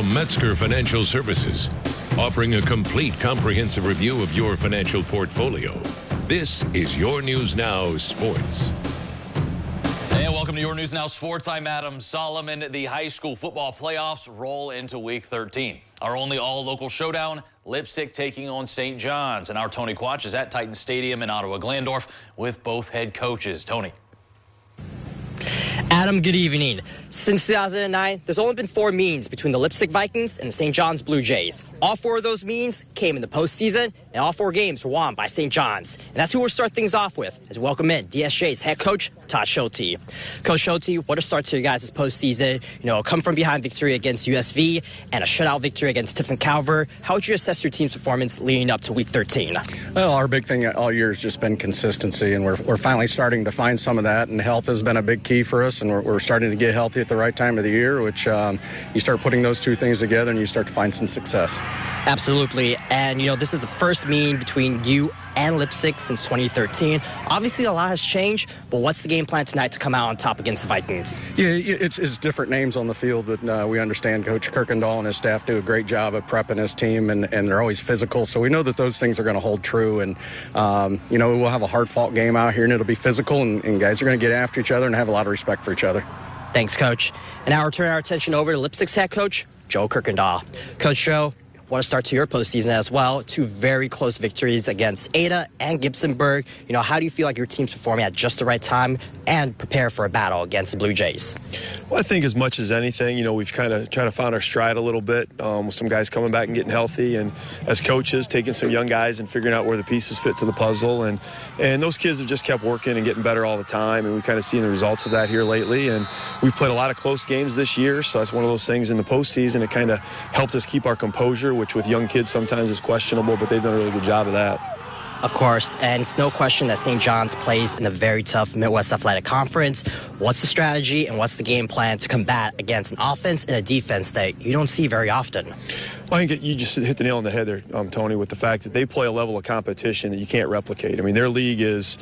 from Metzger Financial Services, offering a complete comprehensive review of your financial portfolio. This is Your News Now Sports. And welcome to Your News Now Sports. I'm Adam Solomon. The high school football playoffs roll into week 13. Our only all-local showdown, Leipsic taking on St. John's. And our Tony Quach is at Titan Stadium in Ottawa-Glandorf with both head coaches. Tony. Adam, good evening. Since 2009, there's only been 4 meetings between the Leipsic Vikings and the St. John's Blue Jays. All 4 of those meetings came in the postseason, and all 4 games were won by St. John's. And that's who we'll start things off with, as we welcome in DSJ's head coach, Todd Schulte. Coach Schulte, what a start to your guys' postseason. Come from behind victory against USV and a shutout victory against Tiffin Calver. How would you assess your team's performance leading up to week 13? Well, our big thing all year has just been consistency, and we're finally starting to find some of that, and health has been a big key for us, and we're starting to get healthy at the right time of the year, which you start putting those 2 things together and you start to find some success. Absolutely. And, this is the first meeting between you and Leipsic since 2013. Obviously, a lot has changed, but what's the game plan tonight to come out on top against the Vikings? Yeah, it's different names on the field, but we understand Coach Kirkendall and his staff do a great job of prepping his team, and they're always physical, so we know that those things are going to hold true, and, we'll have a hard-fought game out here, and it'll be physical, and guys are going to get after each other and have a lot of respect for each other. Thanks, Coach. And now we'll turn our attention over to Leipzig's head coach, Joe Kirkendall. Coach Joe, want to start to your postseason as well. 2 very close victories against Ada and Gibsonburg. How do you feel like your team's performing at just the right time and prepare for a battle against the Blue Jays? Well, I think as much as anything, we've kind of trying to find our stride a little bit with some guys coming back and getting healthy, and as coaches, taking some young guys and figuring out where the pieces fit to the puzzle. And those kids have just kept working and getting better all the time, and we've kind of seen the results of that here lately. And we've played a lot of close games this year, so that's one of those things in the postseason. It kind of helped us keep our composure, which with young kids sometimes is questionable, but they've done a really good job of that. Of course, and it's no question that St. John's plays in a very tough Midwest Athletic Conference. What's the strategy and what's the game plan to combat against an offense and a defense that you don't see very often? Well, I think you just hit the nail on the head there, Tony, with the fact that they play a level of competition that you can't replicate. I mean, their league is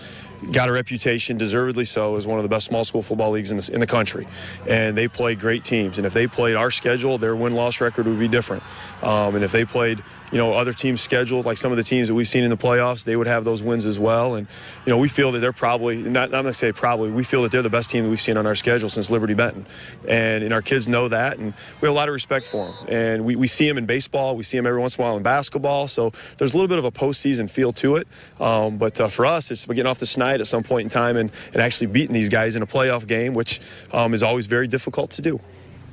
got a reputation, deservedly so, as one of the best small school football leagues in the country. And they play great teams. And if they played our schedule, their win-loss record would be different. And if they played, other teams' schedule, like some of the teams that we've seen in the playoffs, they would have those wins as well. And, we feel that they're probably, I'm going to say probably, we feel that they're the best team that we've seen on our schedule since Liberty Benton. And our kids know that, and we have a lot of respect for them. And we see them in baseball. We see them every once in a while in basketball. So there's a little bit of a postseason feel to it. But for us, it's getting off the schneid at some point in time and actually beating these guys in a playoff game, which is always very difficult to do.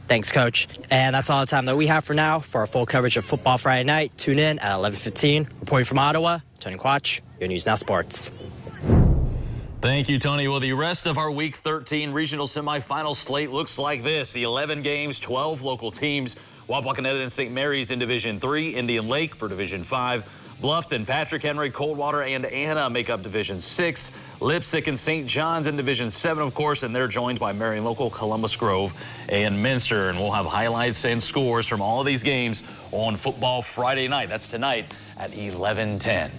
Thanks, Coach. And that's all the time that we have for now. For our full coverage of Football Friday Night, tune in at 11:15. Reporting from Ottawa, Tony Quach, Your News Now Sports. Thank you, Tony. Well, the rest of our Week 13 regional semifinal slate looks like this. 11 games, 12 local teams. Wapakoneta and St. Mary's in Division 3. Indian Lake for Division 5. Bluffton, Patrick Henry, Coldwater, and Anna make up Division 6. Leipsic and St. John's in Division 7, of course, and they're joined by Marion Local, Columbus Grove, and Minster. And we'll have highlights and scores from all of these games on Football Friday Night. That's tonight at 11:10.